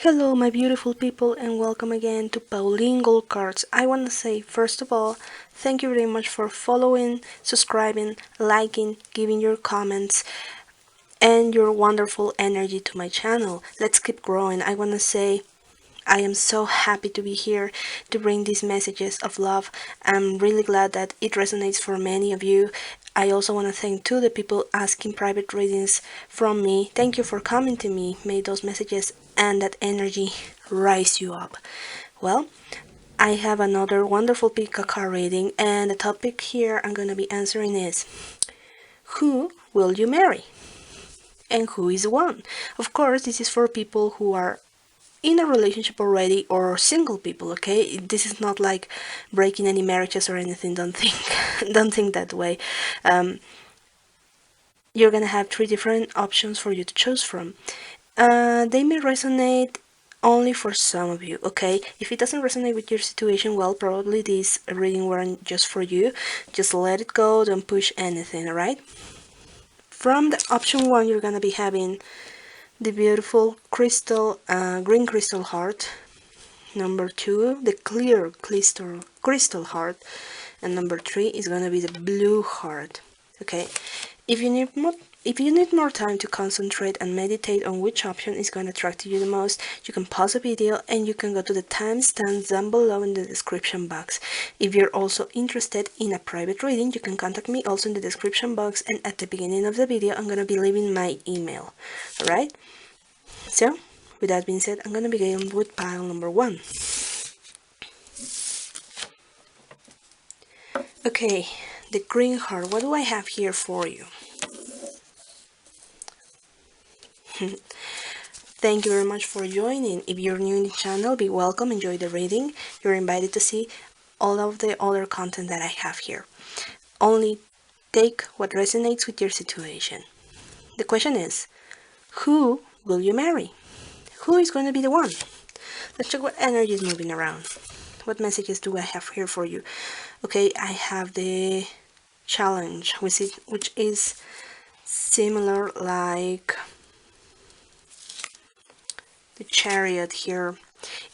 Hello my beautiful people and welcome again to paulinegoldcards. I want to say first of all, thank you very much for following, subscribing, liking, giving your comments and your wonderful energy to my channel. Let's keep growing. I want to say I am so happy to be here to bring these messages of love. I'm really glad that it resonates for many of you. I also want to thank the people asking private readings from me. Thank you for coming to me. May those messages and that energy rise you up. Well, I have another wonderful pick a card reading, and the topic here I'm going to be answering is, who will you marry? And who is one? Of course, this is for people who are in a relationship already or single people, okay? This is not like breaking any marriages or anything. Don't think don't think that way. You're gonna have three different options for you to choose from. They may resonate only for some of you, okay? If it doesn't resonate with your situation, well, probably this reading weren't just for you. Just let it go, don't push anything, alright? From the option 1, you're gonna be having the beautiful crystal, green crystal heart. Number 2, the clear crystal heart. And number 3 is gonna be the blue heart. Okay, if you need more time to concentrate and meditate on which option is going to attract you the most, you can pause the video and you can go to the timestamps down below in the description box. If you're also interested in a private reading, you can contact me also in the description box, and at the beginning of the video I'm going to be leaving my email. Alright, so with that being said, I'm going to begin with pile number 1. Okay, the green heart. What do I have here for you? Thank you very much for joining. If you're new in the channel, be welcome, enjoy the reading. You're invited to see all of the other content that I have here. Only take what resonates with your situation. The question is, who will you marry? Who is going to be the one? Let's check what energy is moving around. What messages do I have here for you? Okay, I have the challenge, which is similar like the chariot here.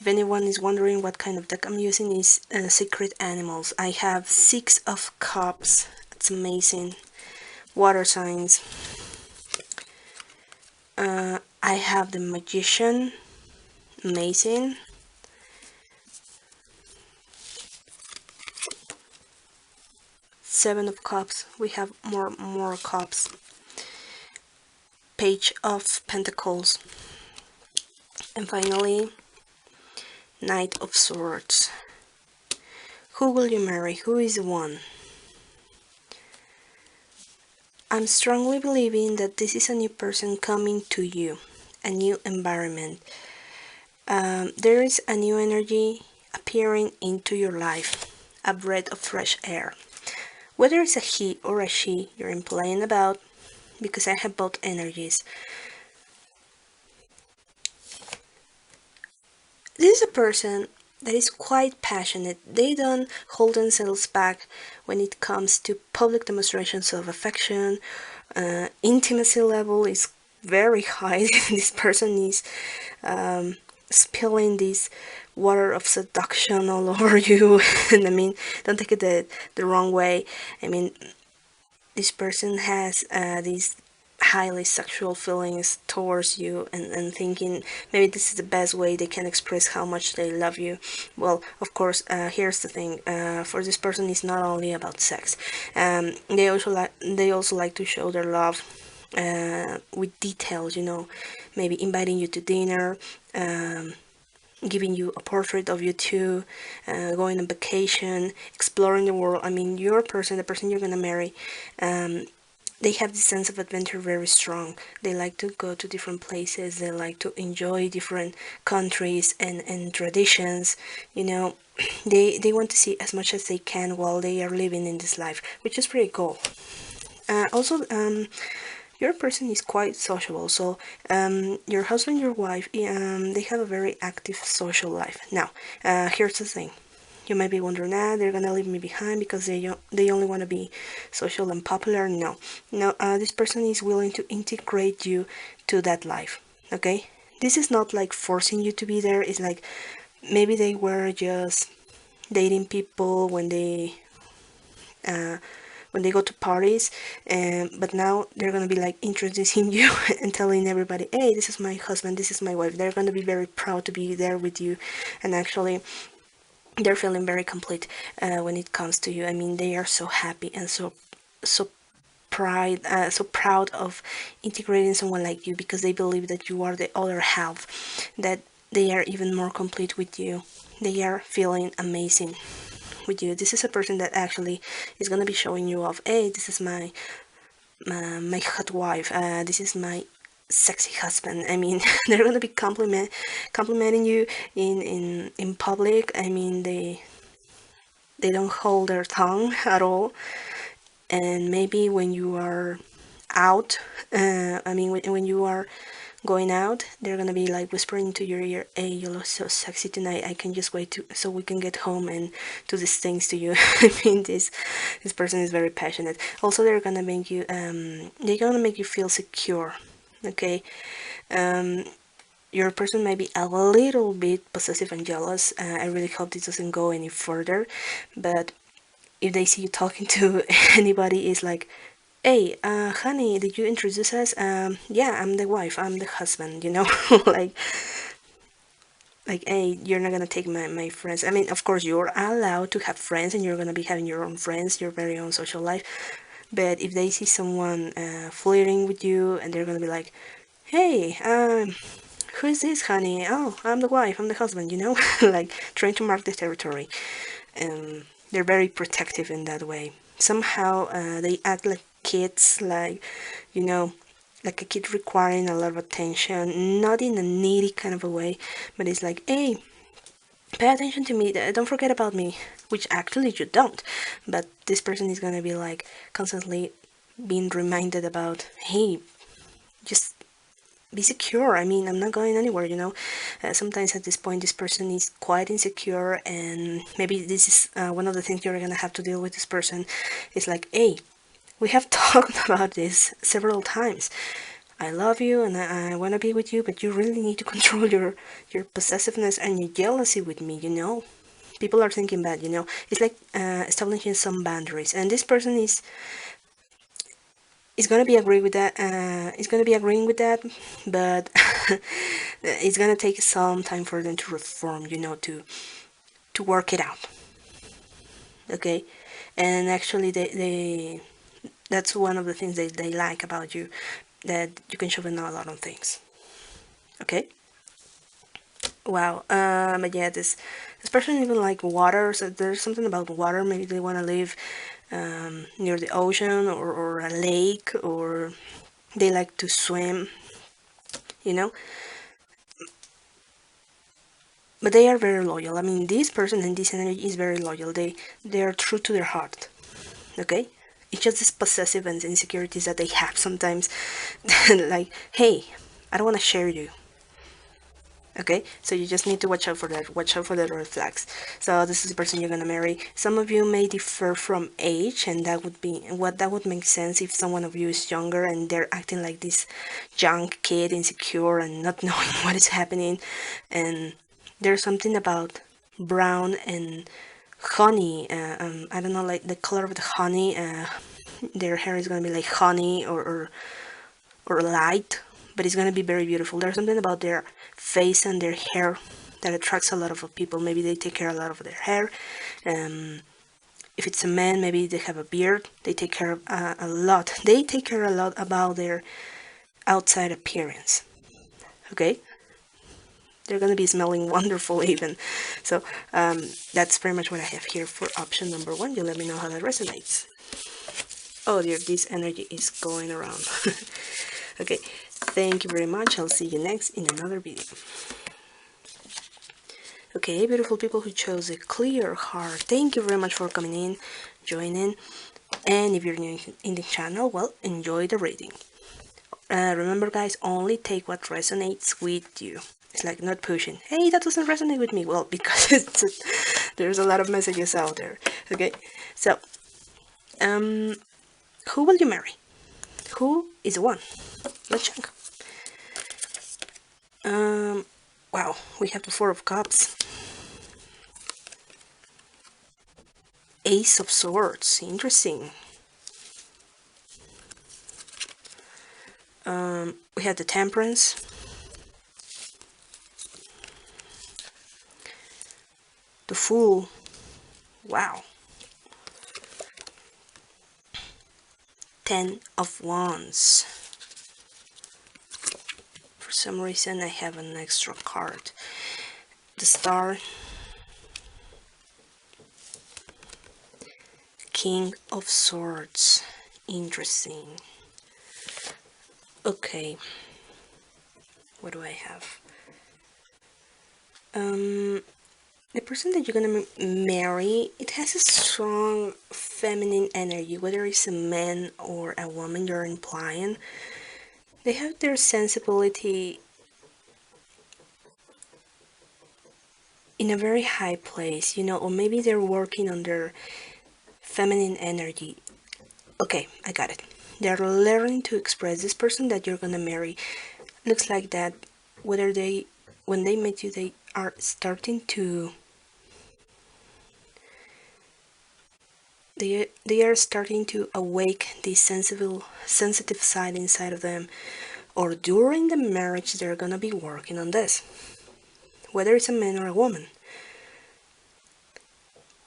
If anyone is wondering what kind of deck I'm using, is Secret Animals. I have 6 of Cups. It's amazing. Water signs. I have the Magician. Amazing. Seven of Cups. We have more cups. Page of Pentacles. And finally, Knight of Swords. Who will you marry? Who is the one? I'm strongly believing that this is a new person coming to you, a new environment. There is a new energy appearing into your life, a breath of fresh air. Whether it's a he or a she you're implying about, because I have both energies. This is a person that is quite passionate. They don't hold themselves back when it comes to public demonstrations of affection. Intimacy level is very high. This person is spilling this water of seduction all over you. And I mean, don't take it the wrong way. I mean, this person has these highly sexual feelings towards you, and thinking maybe this is the best way they can express how much they love you. Well, of course, here's the thing, for this person it's not only about sex. They also like to show their love with details, you know, maybe inviting you to dinner, giving you a portrait of you two, going on vacation, exploring the world. I mean, the person you're gonna marry, they have this sense of adventure very strong. They like to go to different places. They like to enjoy different countries and traditions. You know, they want to see as much as they can while they are living in this life, which is pretty cool. Also, your person is quite sociable. So, your husband, your wife, they have a very active social life. Now, here's the thing. You might be wondering, they're gonna leave me behind because they only want to be social and popular. No, this person is willing to integrate you to that life. Okay, this is not like forcing you to be there. It's like maybe they were just dating people when they go to parties, but now they're gonna be like introducing you and telling everybody, hey, this is my husband, this is my wife. They're gonna be very proud to be there with you, and actually they're feeling very complete when it comes to you. I mean, they are so happy and so so proud of integrating someone like you, because they believe that you are the other half, that they are even more complete with you. They are feeling amazing with you. This is a person that actually is gonna be showing you off. Hey, this is my hot wife. This is my sexy husband. I mean, they're gonna be complimenting you in public. I mean, they don't hold their tongue at all. And maybe when you are out, I mean, when you are going out, they're gonna be like whispering into your ear, hey, you look so sexy tonight, I can just wait so we can get home and do these things to you. I mean, this person is very passionate. Also, they're gonna make you feel secure. Okay. Your person might be a little bit possessive and jealous. I really hope this doesn't go any further, but if they see you talking to anybody, it's like, hey, honey, did you introduce us? Yeah, I'm the wife, I'm the husband, you know. like hey, you're not gonna take my friends. I mean, of course you're allowed to have friends, and you're gonna be having your own friends, your very own social life. But if they see someone flirting with you, and they're gonna be like, hey, who is this, honey? Oh, I'm the wife, I'm the husband, you know. Like trying to mark the territory. They're very protective in that way. Somehow they act like kids, like, you know, like a kid requiring a lot of attention, not in a needy kind of a way, but it's like, hey, pay attention to me, don't forget about me, which actually you don't. But this person is gonna be like constantly being reminded about, hey, just be secure. I mean, I'm not going anywhere, you know. Sometimes at this point, this person is quite insecure, and maybe this is one of the things you're gonna have to deal with this person. It's like, hey, we have talked about this several times. I love you and I want to be with you, but you really need to control your possessiveness and your jealousy with me, you know. People are thinking bad, you know. It's like establishing some boundaries, and this person is gonna be agree with that. Is gonna be agreeing with that, but it's gonna take some time for them to reform, you know, to work it out. Okay, and actually, they that's one of the things they like about you, that you can show them a lot of things. Okay. Wow. But yeah, this person even like water. So there's something about water. Maybe they want to live near the ocean, or a lake, or they like to swim. You know, but they are very loyal. I mean, this person and this energy is very loyal. They are true to their heart. Okay. It's just this possessive and insecurities that they have sometimes. Like, hey, I don't want to share you. Okay, so you just need to watch out for that. Watch out for the red flags. So this is the person you're gonna marry. Some of you may differ from age, and that would make sense if someone of you is younger and they're acting like this young kid, insecure and not knowing what is happening. And there's something about brown and honey. I don't know, like the color of the honey. Their hair is gonna be like honey, or light, but it's gonna be very beautiful. There's something about their face and their hair that attracts a lot of people. Maybe they take care a lot of their hair. If it's a man, maybe they have a beard. They take care of a lot. They take care a lot about their outside appearance. Okay, they're gonna be smelling wonderful even. So that's pretty much what I have here for option number one. You let me know how that resonates. Oh dear, this energy is going around. Okay, thank you very much. I'll see you next in another video. Okay, beautiful people who chose a clear heart, thank you very much for coming in, joining. And if you're new in the channel, well, enjoy the reading. Remember guys, only take what resonates with you. It's like not pushing, hey, that doesn't resonate with me. Well, because there's a lot of messages out there. Okay, so who will you marry? Who is the one? Let's check. Wow, we have the Four of Cups. Ace of Swords. Interesting. We have the Temperance. The Fool. Wow. Ten of Wands. For some reason I have an extra card. The Star. King of Swords. Interesting. Okay. What do I have? The person that you're gonna marry, it has a strong feminine energy, whether it's a man or a woman you're implying. They have their sensibility in a very high place, you know, or maybe they're working on their feminine energy. Okay, I got it. They're learning to express. This person that you're gonna marry looks like that. Whether they, when they meet you, they are starting to, they are starting to awake this sensitive side inside of them, or during the marriage they're gonna be working on this, whether it's a man or a woman.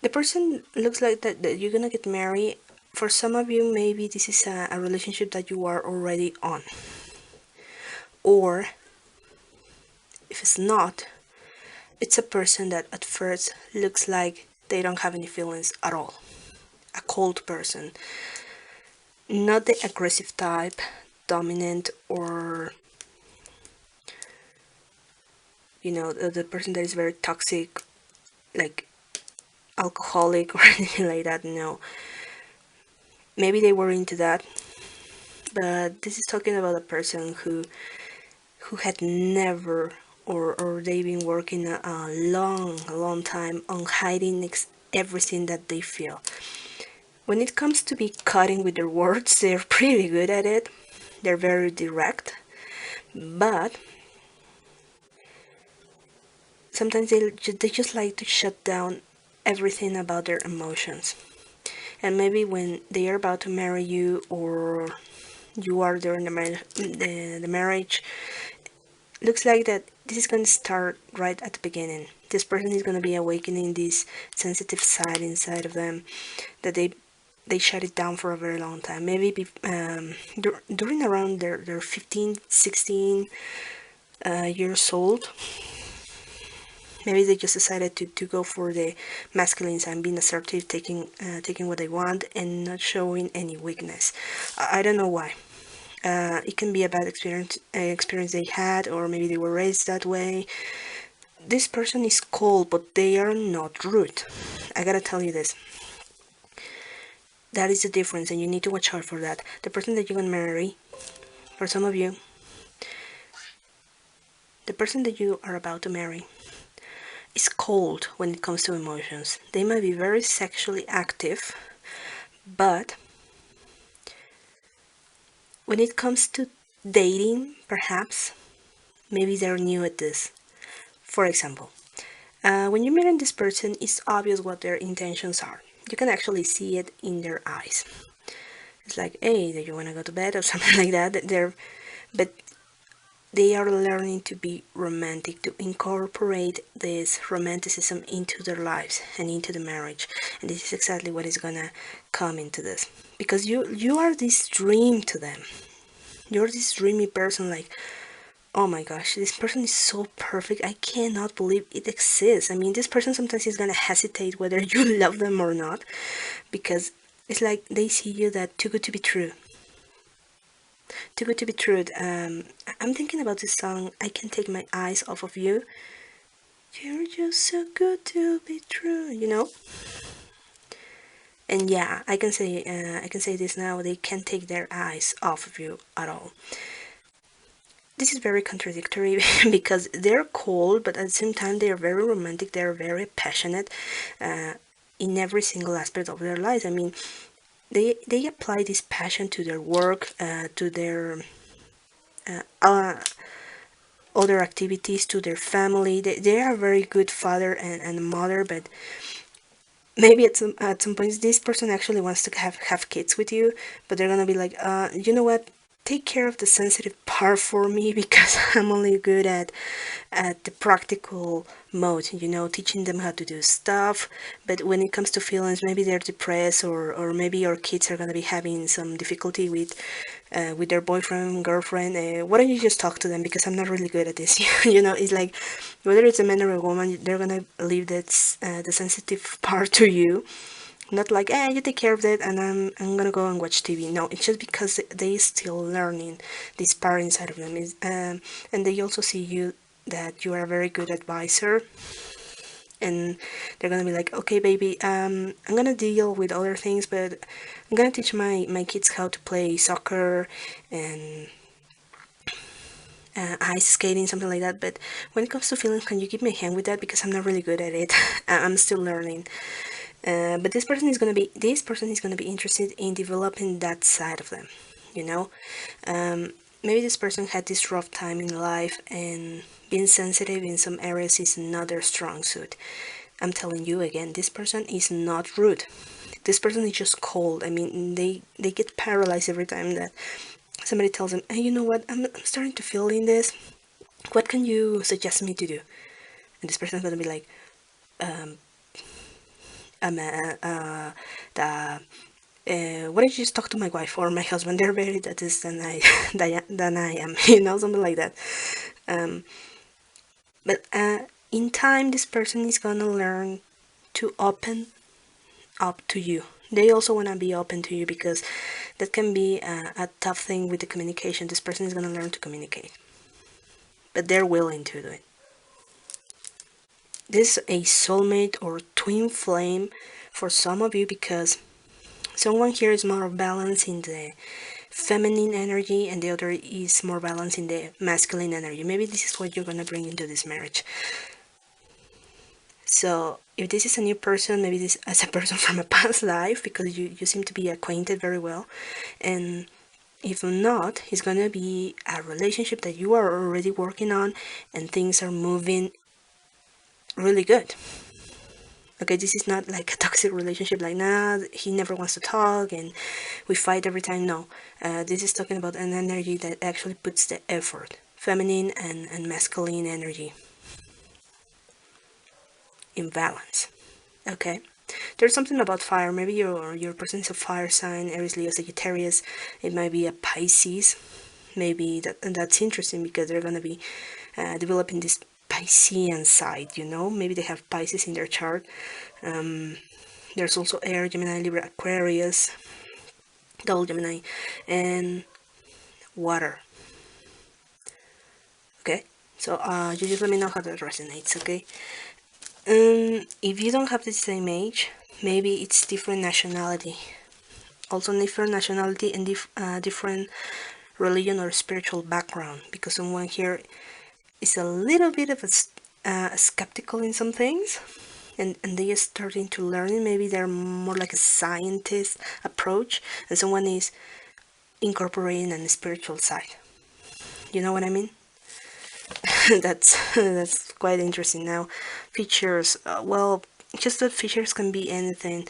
The person looks like that you're gonna get married. For some of you, maybe this is a relationship that you are already on, or if it's not, it's a person that at first looks like they don't have any feelings at all. A cold person, not the aggressive type, dominant, or you know, the person that is very toxic, like alcoholic or anything like that. No, maybe they were into that, but this is talking about a person who had never, or they've been working a long time on hiding everything that they feel. When it comes to be cutting with their words, they're pretty good at it. They're very direct, but sometimes they just like to shut down everything about their emotions. And maybe when they are about to marry you, or you are during the marriage, looks like that this is going to start right at the beginning. This person is going to be awakening this sensitive side inside of them that they shut it down for a very long time. Maybe during around their 15, 16 years old. Maybe they just decided to go for the masculine side, being assertive, taking what they want, and not showing any weakness. I don't know why. It can be a bad experience they had, or maybe they were raised that way. This person is cold, but they are not rude. I gotta tell you this. That is the difference, and you need to watch out for that. The person that you're gonna marry, for some of you, the person that you are about to marry is cold when it comes to emotions. They might be very sexually active, but when it comes to dating, perhaps, maybe they're new at this. For example, when you're meeting this person, it's obvious what their intentions are. You can actually see it in their eyes. It's like, hey, do you want to go to bed or something like that? But they are learning to be romantic, to incorporate this romanticism into their lives and into the marriage. And this is exactly what is gonna come into this, because you are this dream to them. You're this dreamy person, like, oh my gosh, this person is so perfect, I cannot believe it exists. I mean, this person sometimes is gonna hesitate whether you love them or not, because it's like they see you that too good to be true. Too good to be true. I'm thinking about this song, I Can't Take My Eyes Off of You. You're just so good to be true, you know? And yeah, I can say this now, they can't take their eyes off of you at all. This is very contradictory because they're cold, but at the same time they are very romantic, they're very passionate in every single aspect of their lives. I mean, they apply this passion to their work, to their other activities to their family. They are a very good father and mother, but maybe at some points this person actually wants to have kids with you, but they're gonna be like, you know what, take care of the sensitive part for me, because I'm only good at the practical mode, teaching them how to do stuff. But when it comes to feelings, maybe they're depressed, or maybe your kids are gonna be having some difficulty with their boyfriend, girlfriend. Why don't you just talk to them, because I'm not really good at this. It's like, whether it's a man or a woman, they're gonna leave that the sensitive part to you. Not like, you take care of that, and I'm gonna go and watch TV. No, it's just because they still learning this part inside of them. And they also see you that you are a very good advisor, and they're gonna be like, okay, baby, I'm gonna deal with other things, but I'm gonna teach my kids how to play soccer and ice skating, something like that. But when it comes to feelings, can you give me a hand with that, because I'm not really good at it. I'm still learning. But this person is gonna be interested in developing that side of them, you know. Maybe this person had this rough time in life, and being sensitive in some areas is not their strong suit. I'm telling you again, this person is not rude. This person is just cold. I mean, they get paralyzed every time that somebody tells them, hey, you know what, I'm starting to feel in this. What can you suggest me to do? And this person is gonna be like, um, the why don't you just talk to my wife or my husband? They're very that is than I than I am, something like that. Um, but in time, this person is gonna learn to open up to you. They also wanna be open to you, because that can be a tough thing with the communication. This person is gonna learn to communicate, but they're willing to do it. This is a soulmate or twin flame for some of you, because someone here is more balanced in the feminine energy, and the other is more balanced in the masculine energy. Maybe this is what you're gonna bring into this marriage. So if this is a new person, maybe this is a person from a past life, because you seem to be acquainted very well. And if not, it's gonna be a relationship that you are already working on, and things are moving really good. Okay, this is not like a toxic relationship, like, nah, he never wants to talk and we fight every time. No, this is talking about an energy that actually puts the effort, feminine and masculine energy in balance. Okay, there's something about fire. Maybe your person is a fire sign, Aries, Leo, Sagittarius. It might be a Pisces. Maybe that's interesting, because they're gonna be developing this Piscean side. Maybe they have Pisces in their chart. There's also air, Gemini, Libra, Aquarius, double Gemini, and water. Okay, so you just let me know how that resonates. Okay, if you don't have the same age, maybe it's different nationality. Also different nationality and different religion or spiritual background, because someone here is a little bit of a skeptical in some things, and they are starting to learn it. Maybe they're more like a scientist approach, and someone is incorporating a spiritual side. You know what I mean? that's quite interesting. Now, features. Well, just that features can be anything.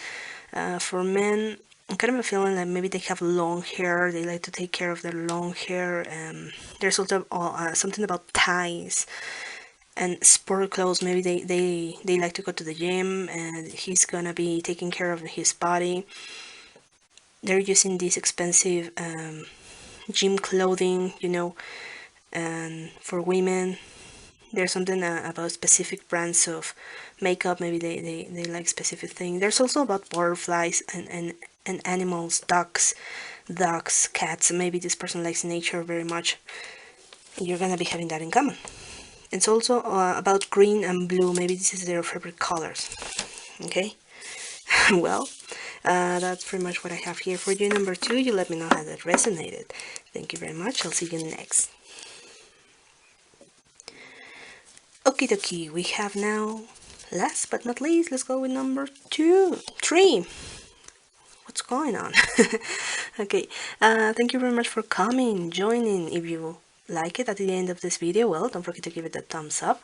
For men, I'm kind of a feeling like maybe they have long hair. They like to take care of their long hair. There's also something about ties and sport clothes. Maybe they like to go to the gym, and he's gonna be taking care of his body. They're using this expensive gym clothing, and for women, there's something about specific brands of makeup. Maybe they like specific things. There's also about butterflies and animals, dogs, cats. Maybe this person likes nature very much. You're gonna be having that in common. It's also about green and blue. Maybe this is their favorite colors. Okay. Well, that's pretty much what I have here for you. Number 2, you let me know how that resonated. Thank you very much. I'll see you next. Okie dokie, we have now, last but not least, let's go with number 3. What's going on? Okay, thank you very much for coming, joining. If you like it at the end of this video, well, don't forget to give it a thumbs up.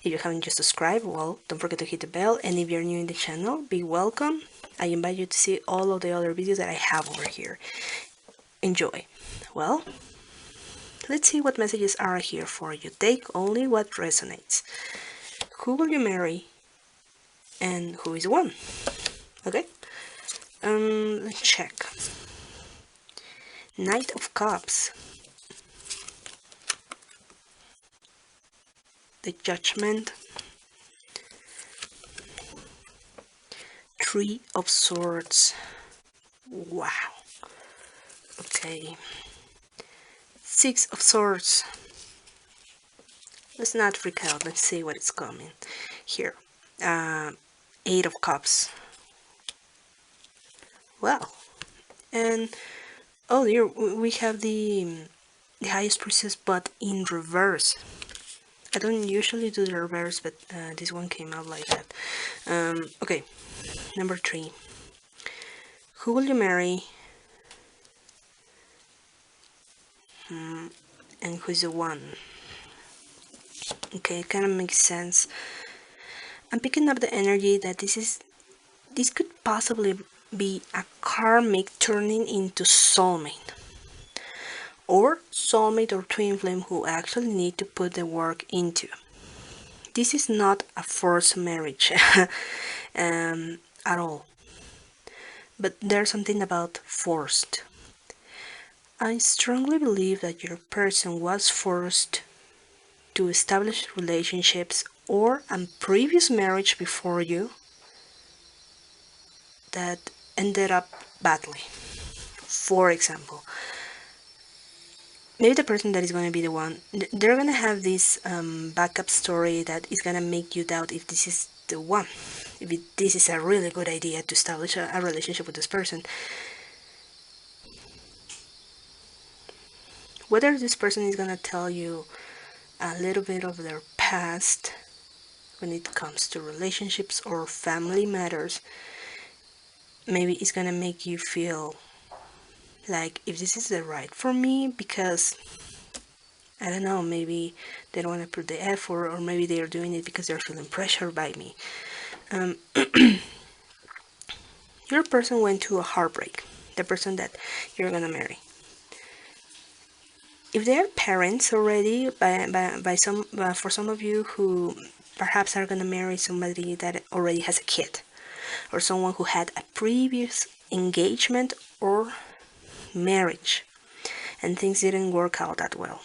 If you haven't just subscribed, well, don't forget to hit the bell. And if you're new in the channel, be welcome. I invite you to see all of the other videos that I have over here. Enjoy. Well, let's see what messages are here for you. Take only what resonates. Who will you marry? And who is the one? Okay. Let's check. Knight of Cups. The Judgment. Three of Swords. Wow. Okay. Six of Swords. Let's not freak out. Let's see what is coming here. Eight of Cups. Well, and oh dear, we have the Highest Priestess, but in reverse. I don't usually do the reverse, but this one came out like that. Okay, number 3. Who will you marry? And who's the one? Okay, it kind of makes sense. I'm picking up the energy that this could possibly be a karmic turning into soulmate, or soulmate or twin flame who actually need to put the work into. This is not a forced marriage at all, but there's something about forced. I strongly believe that your person was forced to establish relationships or a previous marriage before you that ended up badly. For example, maybe the person that is going to be the one, they're going to have this backup story that is going to make you doubt if this is the one, if this is a really good idea to establish a relationship with this person. Whether this person is going to tell you a little bit of their past when it comes to relationships or family matters, maybe it's going to make you feel like if this is the right for me, because I don't know, maybe they don't want to put the effort, or maybe they're doing it because they're feeling pressured by me. Your person went through a heartbreak, the person that you're gonna marry. If they are parents already, for some of you who perhaps are gonna marry somebody that already has a kid, or someone who had a previous engagement or marriage and things didn't work out that well.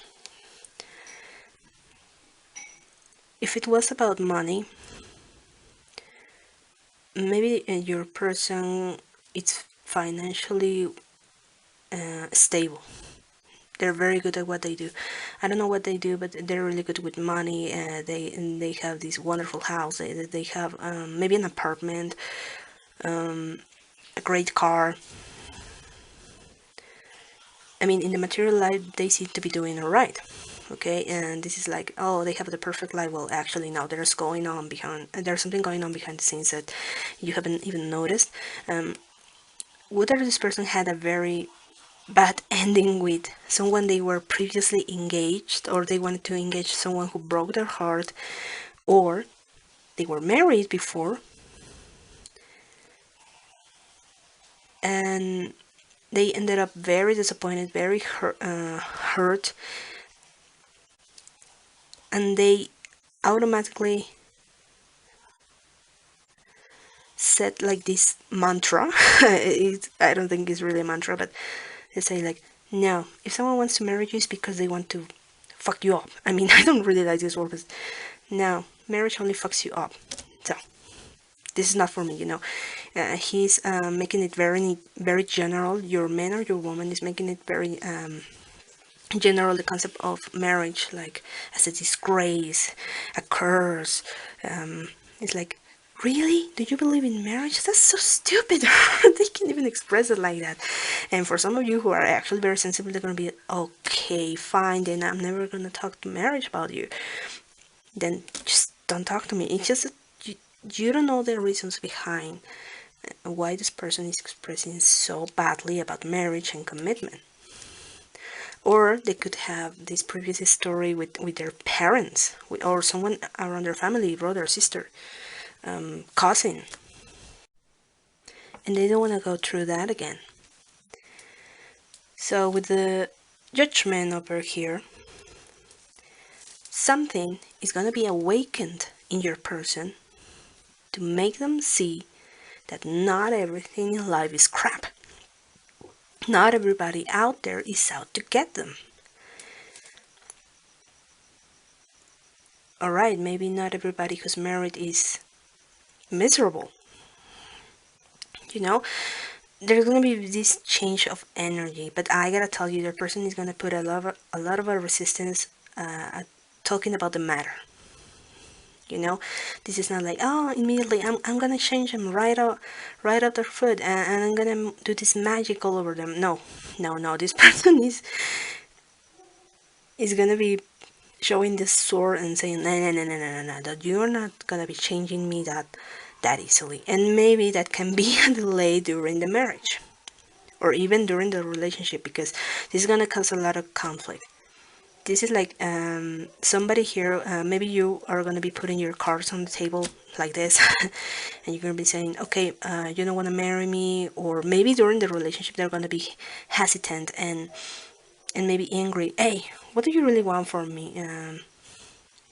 If it was about money, maybe your person is financially stable. They're very good at what they do. I don't know what they do, but they're really good with money. They have this wonderful house. They have maybe an apartment, a great car. I mean, in the material life, they seem to be doing alright. Okay, and this is like, oh, they have the perfect life. Well, actually, no, there's something going on behind the scenes that you haven't even noticed. Whether this person had a very bad ending with someone they were previously engaged, or they wanted to engage someone who broke their heart, or they were married before and they ended up very disappointed, very hurt, and they automatically said like this mantra. I don't think it's really a mantra, but they say like, no, if someone wants to marry you, it's because they want to fuck you up. I mean, I don't really like this word, but no, marriage only fucks you up. So this is not for me, you know. He's making it very, very general. Your man or your woman is making it very general, the concept of marriage, like as a disgrace, a curse. It's like, really? Do you believe in marriage? That's so stupid. They can't even express it like that. And for some of you who are actually very sensitive, they're going to be, okay, fine, then I'm never going to talk to marriage about you. Then just don't talk to me. It's just that you don't know the reasons behind why this person is expressing so badly about marriage and commitment. Or they could have this previous story with their parents, or someone around their family, brother, sister, cousin, and they don't want to go through that again. So with the judgment over here, something is going to be awakened in your person to make them see that not everything in life is crap. Not everybody out there is out to get them. Alright, maybe not everybody who's married is miserable. You know, there's gonna be this change of energy, but I gotta tell you, the person is gonna put a lot of resistance at talking about the matter. You know, this is not like, oh, immediately I'm gonna change them right up their foot, and I'm gonna do this magic all over them. No, no, no. This person is gonna be showing this sword and saying, no, no, no, no, no, no, no, that you're not gonna be changing me that easily. And maybe that can be a delay during the marriage, or even during the relationship, because this is gonna cause a lot of conflict. This is like somebody here, maybe you are going to be putting your cards on the table like this, and you're going to be saying, okay, you don't want to marry me, or maybe during the relationship they're going to be hesitant and maybe angry. Hey, what do you really want from me?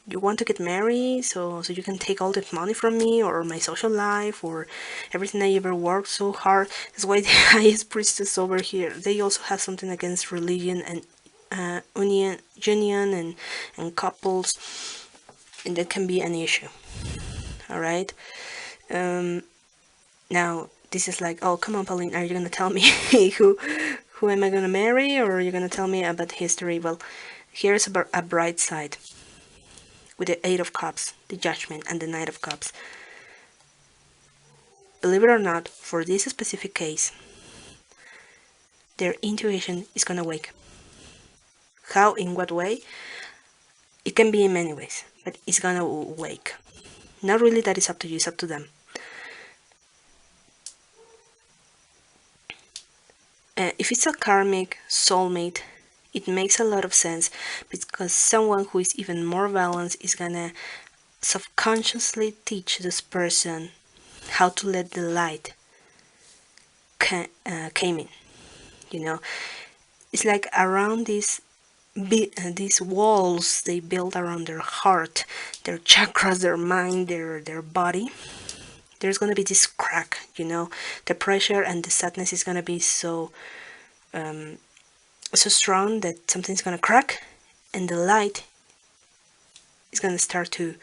You want to get married so you can take all the money from me, or my social life, or everything I ever worked so hard. That's why the highest priestess over here, they also have something against religion and union and couples, and that can be an issue. All right. Now this is like, oh, come on, Pauline, are you gonna tell me who am I gonna marry, or are you gonna tell me about history? Well, here's a bright side with the Eight of Cups, the Judgment, and the Knight of Cups. Believe it or not, for this specific case, their intuition is gonna wake. How, in what way? It can be in many ways, but it's gonna wake. Not really that it's up to you, it's up to them. If it's a karmic soulmate, it makes a lot of sense, because someone who is even more balanced is gonna subconsciously teach this person how to let the light came in. You know, it's like around these walls they build around their heart, their chakras, their mind, their body. There's gonna be this crack. You know, the pressure and the sadness is gonna be so strong that something's gonna crack, and the light is gonna start to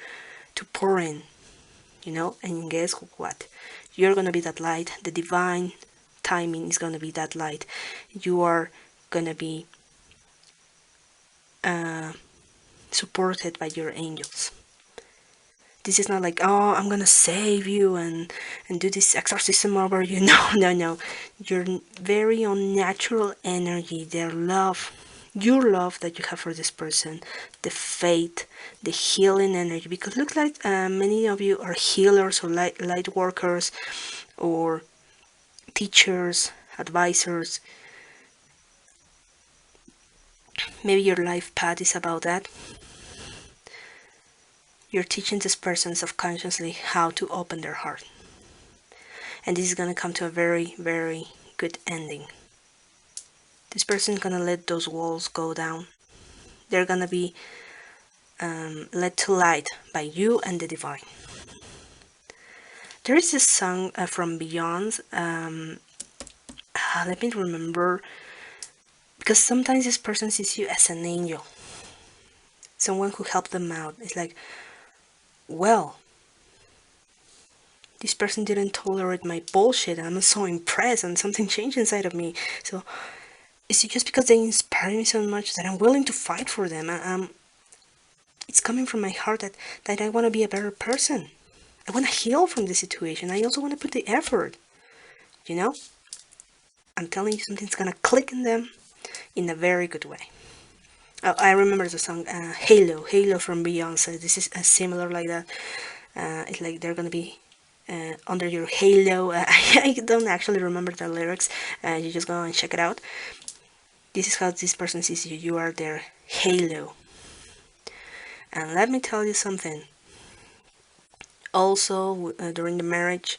pour in. You know, and guess what? You're gonna be that light. The divine timing is gonna be that light. You are gonna be supported by your angels. This is not like, oh, I'm gonna save you and do this exorcism over you. No, no, no. Your very own natural energy, their love, your love that you have for this person, the faith, the healing energy. Because it looks like many of you are healers, or light workers, or teachers, advisors. Maybe your life path is about that. You're teaching this person subconsciously how to open their heart. And this is going to come to a very, very good ending. This person is going to let those walls go down. They're going to be led to light by you and the divine. There is this song from Beyond. Let me remember. Because sometimes this person sees you as an angel. Someone who helped them out. It's like, well, this person didn't tolerate my bullshit. I'm so impressed, and something changed inside of me. So is it just because they inspire me so much that I'm willing to fight for them? It's coming from my heart that I want to be a better person. I want to heal from the situation. I also want to put the effort. You know? I'm telling you, something's gonna click in them in a very good way. Oh, I remember the song Halo from Beyonce. This is similar like that. It's like they're gonna be under your halo. I don't actually remember the lyrics. You just go and check it out. This is how this person sees you. You are their halo. And let me tell you something. Also, during the marriage,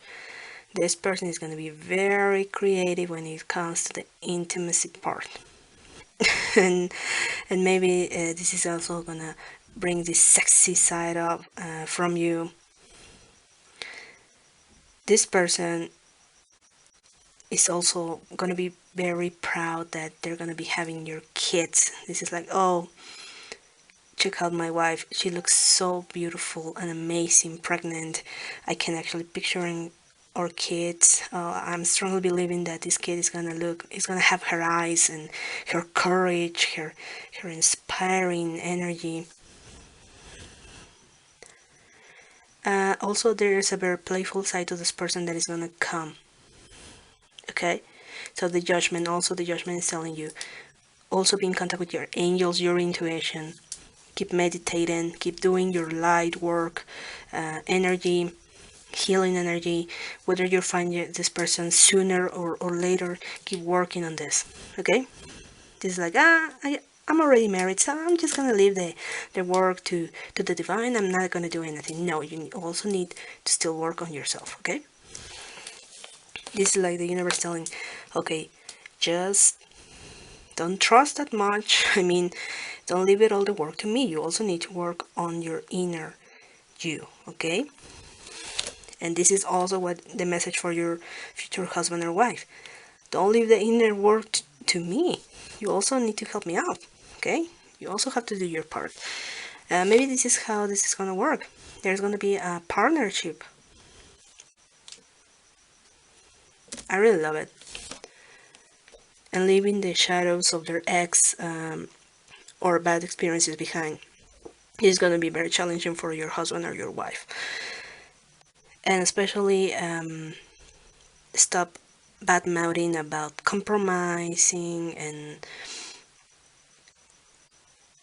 this person is going to be very creative when it comes to the intimacy part. and and maybe this is also going to bring this sexy side up from you. This person is also going to be very proud that they're going to be having your kids. This is like, oh, check out my wife. She looks so beautiful and amazing, pregnant. I can actually picturing our kids. I'm strongly believing that this kid is gonna have her eyes and her courage, her inspiring energy. Also, there is a very playful side to this person that is gonna come. Okay, so the judgment is telling you. Also, be in contact with your angels, your intuition. Keep meditating, keep doing your light work, energy, healing energy. Whether you find this person sooner or later, keep working on this. Okay, this is like, I'm already married, so I'm just gonna leave the work to the divine. I'm not gonna do anything. No, you also need to still work on yourself. Okay, this is like the universe telling, okay, just don't trust that much. I mean, don't leave it all the work to me. You also need to work on your inner you. Okay, and this is also what the message for your future husband or wife. Don't leave the inner work to me. You also need to help me out. Okay, you also have to do your part. Maybe this is how this is gonna work. There's gonna be a partnership. I really love it. And leaving the shadows of their ex or bad experiences behind is gonna be very challenging for your husband or your wife. And especially stop bad mouthing about compromising and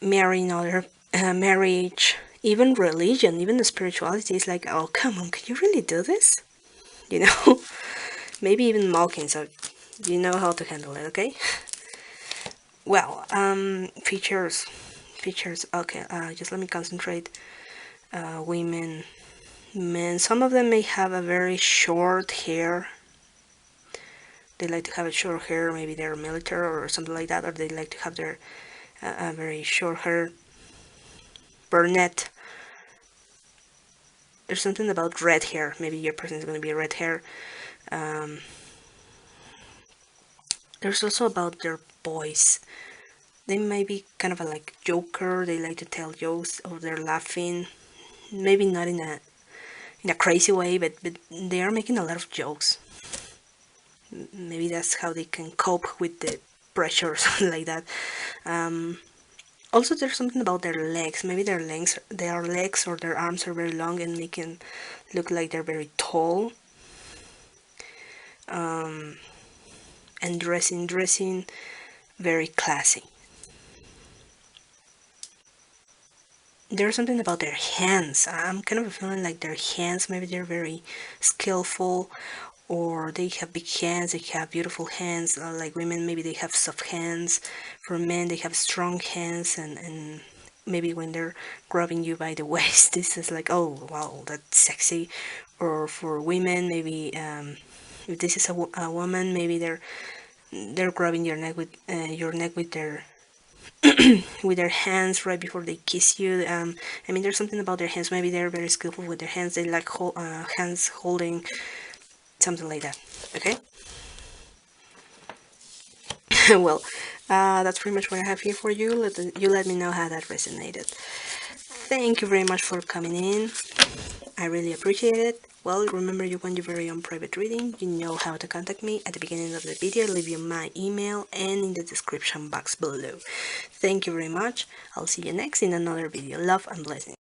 marrying other marriage, even religion, even the spirituality is like, oh, come on, can you really do this? You know, maybe even mocking. So you know how to handle it. Okay. Well, features. Okay. Just let me concentrate. Women, men. Some of them may have a very short hair. They like to have a short hair. Maybe they're military or something like that, or they like to have their very short hair. Brunette. There's something about red hair. Maybe your person is going to be red hair. There's also about their voice. They may be kind of a like joker. They like to tell jokes or they're laughing. Maybe not in a crazy way, but they are making a lot of jokes. Maybe that's how they can cope with the pressure or something like that. Also, there's something about their legs. Maybe their legs or their arms are very long and make them look like they're very tall. And dressing very classy. There's something about their hands. I'm kind of feeling like their hands, maybe they're very skillful, or they have big hands, they have beautiful hands. Like women, maybe they have soft hands. For men, they have strong hands, and maybe when they're grabbing you by the waist, this is like, oh wow, that's sexy. Or for women, maybe if this is a woman, maybe they're grabbing your neck with their with their hands right before they kiss you. I mean, there's something about their hands. Maybe they're very skillful with their hands. They like hands holding something like that. Okay. Well, that's pretty much what I have here for you. Let me know how that resonated. Thank you very much for coming in. I really appreciate it. Well, remember, you want your very own private reading, you know how to contact me. At the beginning of the video, I'll leave you my email and in the description box below. Thank you very much. I'll see you next in another video. Love and blessings.